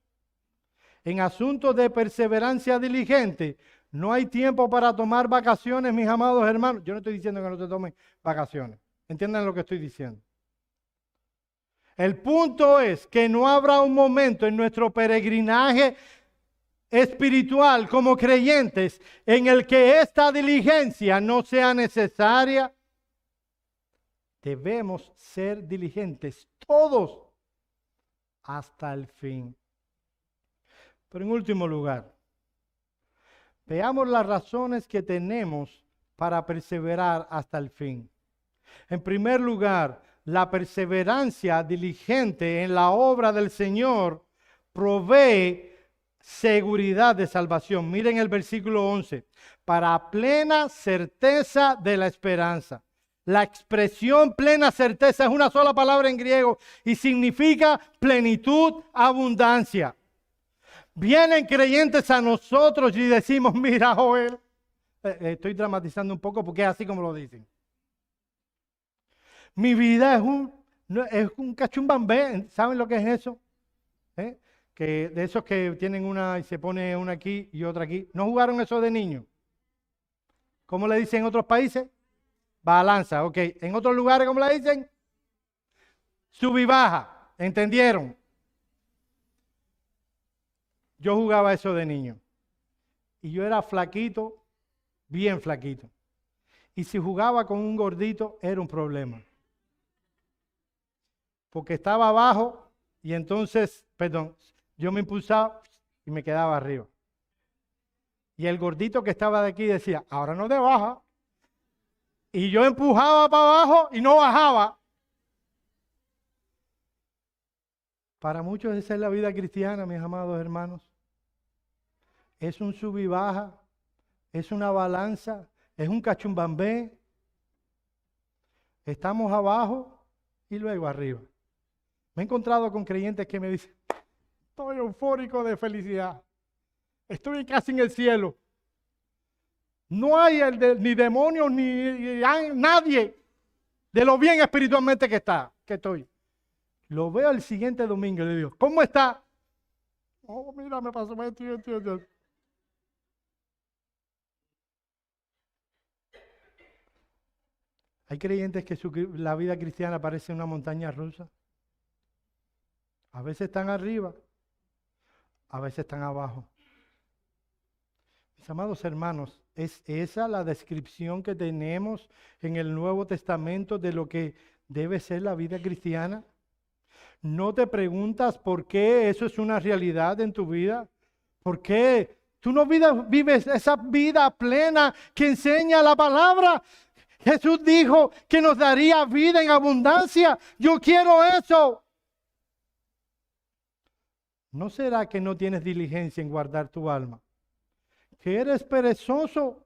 En asuntos de perseverancia diligente, no hay tiempo para tomar vacaciones, mis amados hermanos. Yo no estoy diciendo que no te tomen vacaciones. Entiendan lo que estoy diciendo. El punto es que no habrá un momento en nuestro peregrinaje espiritual como creyentes en el que esta diligencia no sea necesaria. Debemos ser diligentes todos hasta el fin. Pero en último lugar, veamos las razones que tenemos para perseverar hasta el fin. En primer lugar, la perseverancia diligente en la obra del Señor provee seguridad de salvación. Miren el versículo 11. Para plena certeza de la esperanza. La expresión plena certeza es una sola palabra en griego y significa plenitud, abundancia. Vienen creyentes a nosotros y decimos, mira, Joel, estoy dramatizando un poco porque es así como lo dicen. Mi vida es un cachumbambé. ¿Saben lo que es eso? Que de esos que tienen una y se pone una aquí y otra aquí. ¿No jugaron eso de niño? ¿Cómo le dicen en otros países? Balanza, ok. En otros lugares, ¿cómo le dicen? Sub y baja. ¿Entendieron? Yo jugaba eso de niño. Y yo era flaquito, bien flaquito. Y si jugaba con un gordito, era un problema. Porque estaba abajo y entonces, yo me impulsaba y me quedaba arriba. Y el gordito que estaba de aquí decía, ahora no te baja. Y yo empujaba para abajo y no bajaba. Para muchos esa es la vida cristiana, mis amados hermanos. Es un sub y baja, es una balanza, es un cachumbambé. Estamos abajo y luego arriba. Me he encontrado con creyentes que me dicen, estoy eufórico de felicidad. Estoy casi en el cielo. No hay ni demonios ni nadie de lo bien espiritualmente que estoy. Lo veo el siguiente domingo y le digo, ¿cómo está? Oh, mira, me pasó esto. Hay creyentes que la vida cristiana parece una montaña rusa. A veces están arriba, a veces están abajo. Mis amados hermanos, ¿es esa la descripción que tenemos en el Nuevo Testamento de lo que debe ser la vida cristiana? ¿No te preguntas por qué eso es una realidad en tu vida? ¿Por qué tú no vives esa vida plena que enseña la palabra? Jesús dijo que nos daría vida en abundancia. Yo quiero eso. ¿No será que no tienes diligencia en guardar tu alma? Que eres perezoso,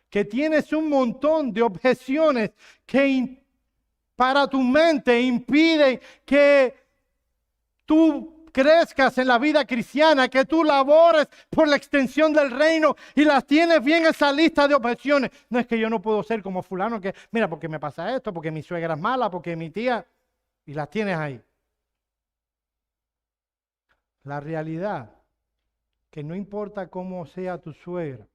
que tienes un montón de objeciones que para tu mente impiden que tú crezcas en la vida cristiana, que tú labores por la extensión del reino y las tienes bien esa lista de objeciones. No es que yo no puedo ser como fulano, que mira, porque me pasa esto, porque mi suegra es mala, porque mi tía, y las tienes ahí. La realidad, que no importa cómo sea tu suegra,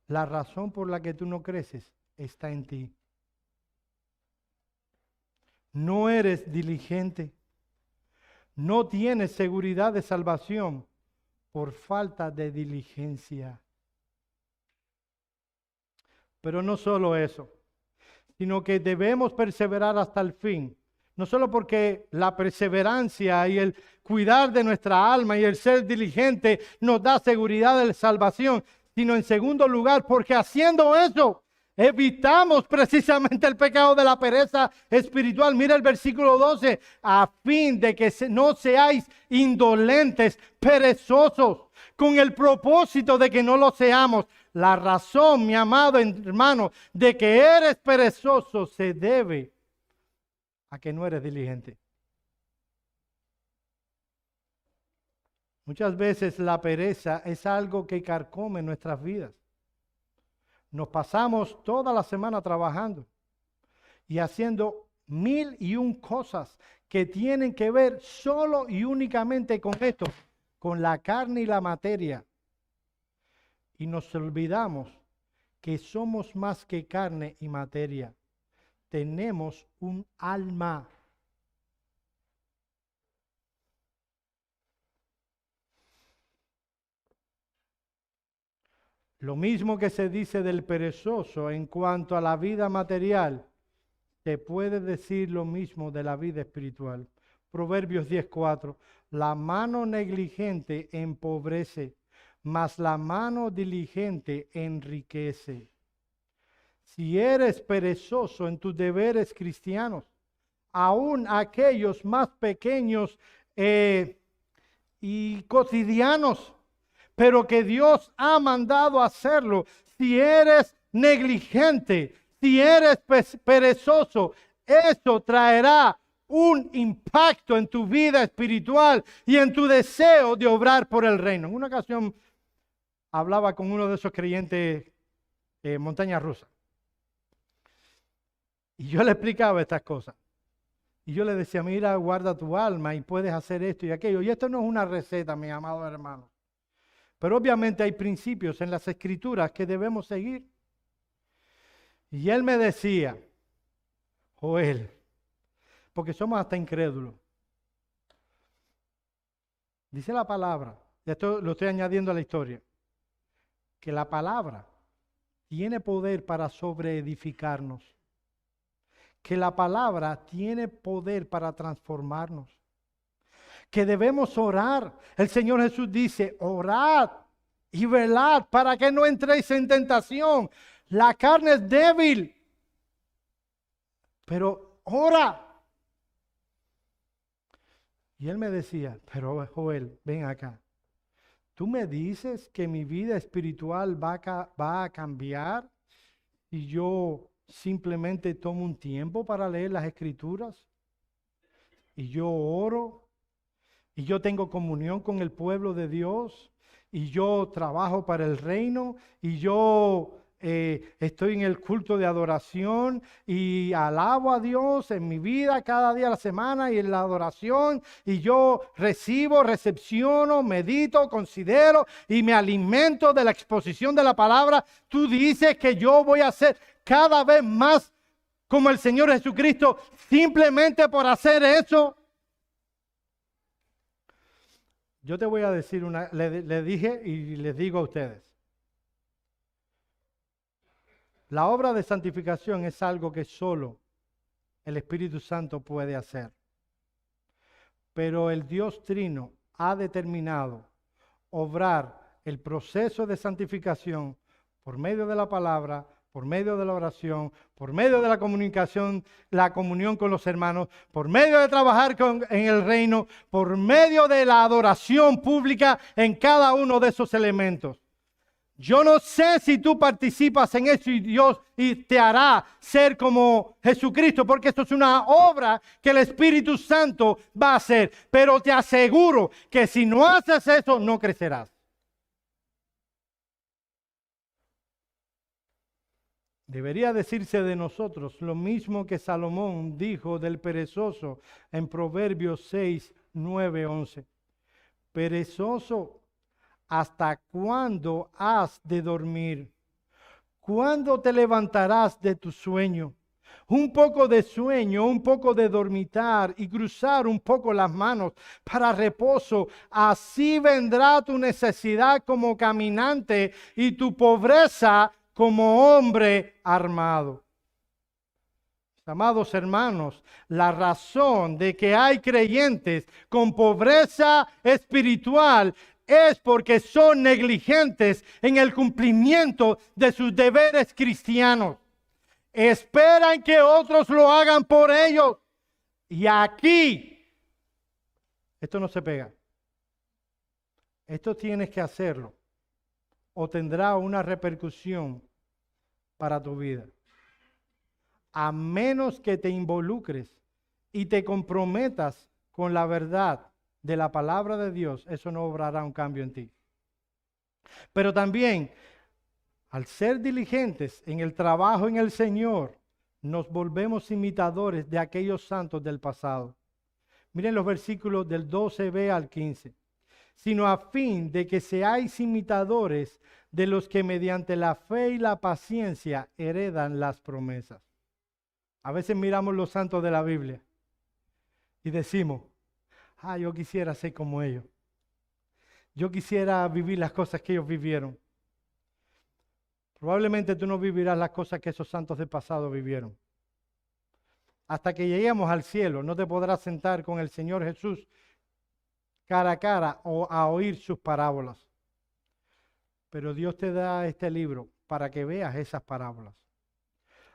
la razón por la que tú no creces está en ti. No eres diligente. No tienes seguridad de salvación por falta de diligencia. Pero no solo eso, sino que debemos perseverar hasta el fin. No solo porque la perseverancia y el cuidar de nuestra alma y el ser diligente nos da seguridad de salvación, sino en segundo lugar porque haciendo eso evitamos precisamente el pecado de la pereza espiritual. Mira el versículo 12, a fin de que no seáis indolentes, perezosos, con el propósito de que no lo seamos. La razón, mi amado hermano, de que eres perezoso se debe a que no eres diligente. Muchas veces la pereza es algo que carcome nuestras vidas. Nos pasamos toda la semana trabajando y haciendo 1001 cosas que tienen que ver solo y únicamente con esto, con la carne y la materia. Y nos olvidamos que somos más que carne y materia. Tenemos un alma. Lo mismo que se dice del perezoso en cuanto a la vida material, se puede decir lo mismo de la vida espiritual. Proverbios 10:4. La mano negligente empobrece, mas la mano diligente enriquece. Si eres perezoso en tus deberes cristianos, aún aquellos más pequeños y cotidianos, pero que Dios ha mandado hacerlo, si eres negligente, si eres perezoso, eso traerá un impacto en tu vida espiritual y en tu deseo de obrar por el reino. En una ocasión hablaba con uno de esos creyentes montaña rusa. Y yo le explicaba estas cosas. Y yo le decía, mira, guarda tu alma y puedes hacer esto y aquello. Y esto no es una receta, mis amados hermanos. Pero obviamente hay principios en las Escrituras que debemos seguir. Y él me decía, Joel, porque somos hasta incrédulos. Dice la palabra, esto lo estoy añadiendo a la historia, que la palabra tiene poder para sobreedificarnos. Que la palabra tiene poder para transformarnos. Que debemos orar. El Señor Jesús dice, orad y velad para que no entréis en tentación. La carne es débil, pero ora. Y él me decía, pero Joel, ven acá. ¿Tú me dices que mi vida espiritual va a cambiar y yo simplemente tomo un tiempo para leer las Escrituras? Y yo oro, y yo tengo comunión con el pueblo de Dios, y yo trabajo para el reino, y yo estoy en el culto de adoración y alabo a Dios en mi vida cada día de la semana y en la adoración, y yo recepciono, medito, considero y me alimento de la exposición de la palabra. Tú dices que yo voy a ser cada vez más como el Señor Jesucristo simplemente por hacer eso. Yo te voy a decir le dije y les digo a ustedes. La obra de santificación es algo que solo el Espíritu Santo puede hacer. Pero el Dios Trino ha determinado obrar el proceso de santificación por medio de la palabra, por medio de la oración, por medio de la comunicación, la comunión con los hermanos, por medio de trabajar en el reino, por medio de la adoración pública en cada uno de esos elementos. Yo no sé si tú participas en eso y Dios te hará ser como Jesucristo, porque esto es una obra que el Espíritu Santo va a hacer. Pero te aseguro que si no haces eso, no crecerás. Debería decirse de nosotros lo mismo que Salomón dijo del perezoso en Proverbios 6, 9, 11. Perezoso, ¿hasta cuándo has de dormir? ¿Cuándo te levantarás de tu sueño? Un poco de sueño, un poco de dormitar y cruzar un poco las manos para reposo. Así vendrá tu necesidad como caminante y tu pobreza como hombre armado. Amados hermanos, la razón de que hay creyentes con pobreza espiritual es porque son negligentes en el cumplimiento de sus deberes cristianos. Esperan que otros lo hagan por ellos. Y aquí, esto no se pega. Esto tienes que hacerlo o tendrá una repercusión para tu vida. A menos que te involucres y te comprometas con la verdad de la palabra de Dios, eso no obrará un cambio en ti. Pero también, al ser diligentes en el trabajo en el Señor, nos volvemos imitadores de aquellos santos del pasado. Miren los versículos del 12b al 15. Sino a fin de que seáis imitadores de los que mediante la fe y la paciencia heredan las promesas. A veces miramos los santos de la Biblia y decimos, yo quisiera ser como ellos. Yo quisiera vivir las cosas que ellos vivieron. Probablemente tú no vivirás las cosas que esos santos del pasado vivieron. hasta que lleguemos al cielo, no te podrás sentar con el Señor Jesús cara a cara o a oír sus parábolas. Pero Dios te da este libro para que veas esas parábolas.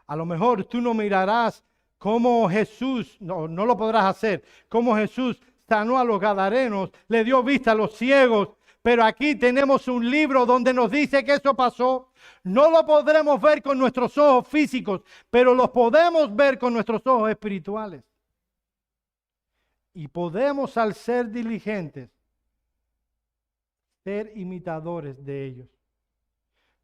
A lo mejor tú no mirarás cómo Jesús, no lo podrás hacer, cómo Jesús sanó a los gadarenos, le dio vista a los ciegos, pero aquí tenemos un libro donde nos dice que eso pasó. No lo podremos ver con nuestros ojos físicos, pero lo podemos ver con nuestros ojos espirituales. Y podemos, al ser diligentes, ser imitadores de ellos.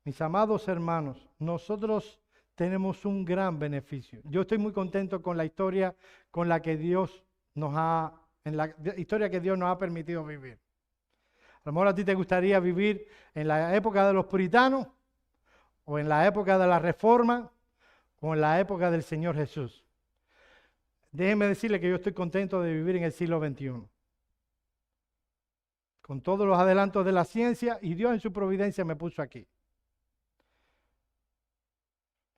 Mis amados hermanos, nosotros tenemos un gran beneficio. Yo estoy muy contento con la historia con la que Dios nos ha, en la historia que Dios nos ha permitido vivir. A lo mejor a ti te gustaría vivir en la época de los puritanos, o en la época de la Reforma, o en la época del Señor Jesús. Déjeme decirle que yo estoy contento de vivir en el siglo XXI. Con todos los adelantos de la ciencia, y Dios en su providencia me puso aquí.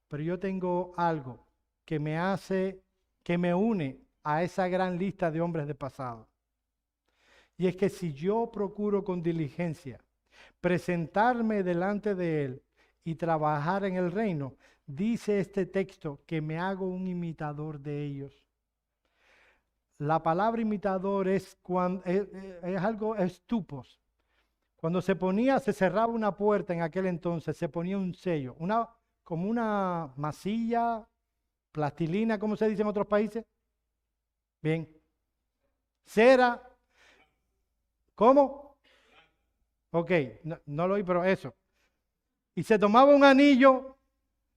Pero yo tengo algo que me une a esa gran lista de hombres de pasado. Y es que si yo procuro con diligencia presentarme delante de Él y trabajar en el reino, dice este texto que me hago un imitador de ellos. La palabra imitador es algo estupos. Cuando se cerraba una puerta en aquel entonces, se ponía un sello, como una masilla, plastilina, ¿cómo se dice en otros países? Bien. Cera. ¿Cómo? Ok, no lo oí, pero eso. Y se tomaba un anillo,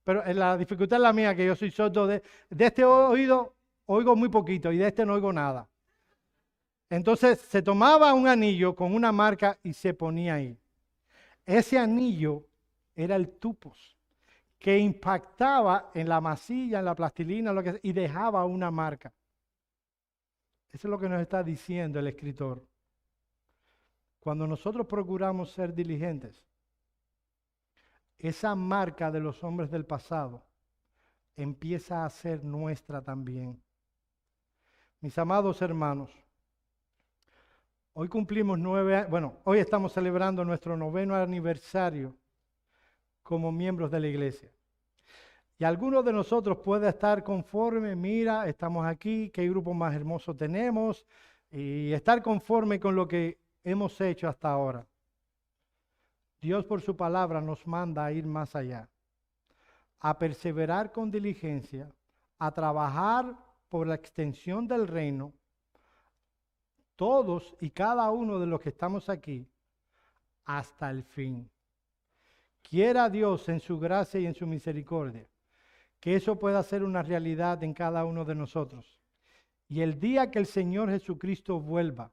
pero la dificultad es la mía, que yo soy sordo de este oído, oigo muy poquito y de este no oigo nada. Entonces se tomaba un anillo con una marca y se ponía ahí. Ese anillo era el tupos, que impactaba en la masilla, en la plastilina, y dejaba una marca. Eso es lo que nos está diciendo el escritor. Cuando nosotros procuramos ser diligentes, esa marca de los hombres del pasado empieza a ser nuestra también. Mis amados hermanos, hoy cumplimos hoy estamos celebrando nuestro 9º aniversario como miembros de la iglesia. Y algunos de nosotros puede estar conforme, mira, estamos aquí, qué grupo más hermoso tenemos, y estar conforme con lo que hemos hecho hasta ahora. Dios por su palabra nos manda a ir más allá, a perseverar con diligencia, a trabajar por la extensión del reino, todos y cada uno de los que estamos aquí, hasta el fin. Quiera Dios en su gracia y en su misericordia que eso pueda ser una realidad en cada uno de nosotros. Y el día que el Señor Jesucristo vuelva,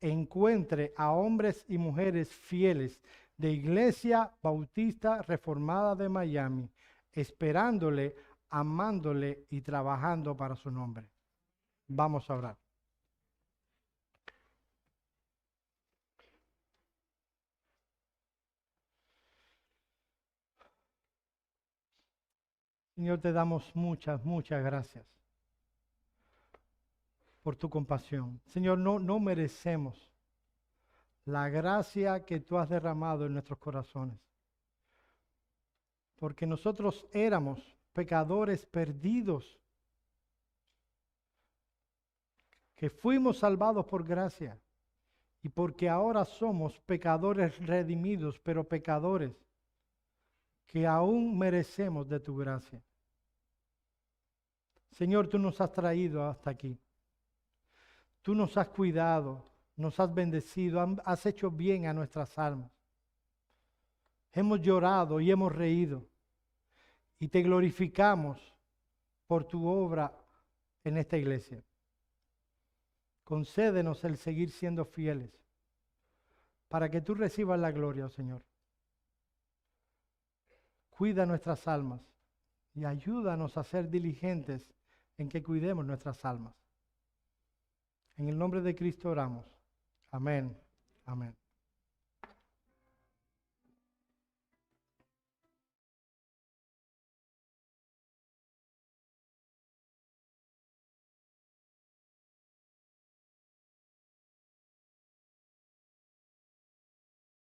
encuentre a hombres y mujeres fieles de Iglesia Bautista Reformada de Miami, esperándole, amándole y trabajando para su nombre. Vamos a orar. Señor, te damos muchas, muchas gracias por tu compasión. Señor, no merecemos la gracia que tú has derramado en nuestros corazones. Porque nosotros éramos pecadores perdidos, que fuimos salvados por gracia. Y porque ahora somos pecadores redimidos, pero pecadores que aún merecemos de tu gracia. Señor, tú nos has traído hasta aquí. Tú nos has cuidado, nos has bendecido, has hecho bien a nuestras almas. Hemos llorado y hemos reído. Y te glorificamos por tu obra en esta iglesia. Concédenos el seguir siendo fieles para que tú recibas la gloria, oh Señor. Cuida nuestras almas y ayúdanos a ser diligentes en que cuidemos nuestras almas. En el nombre de Cristo oramos. Amén. Amén.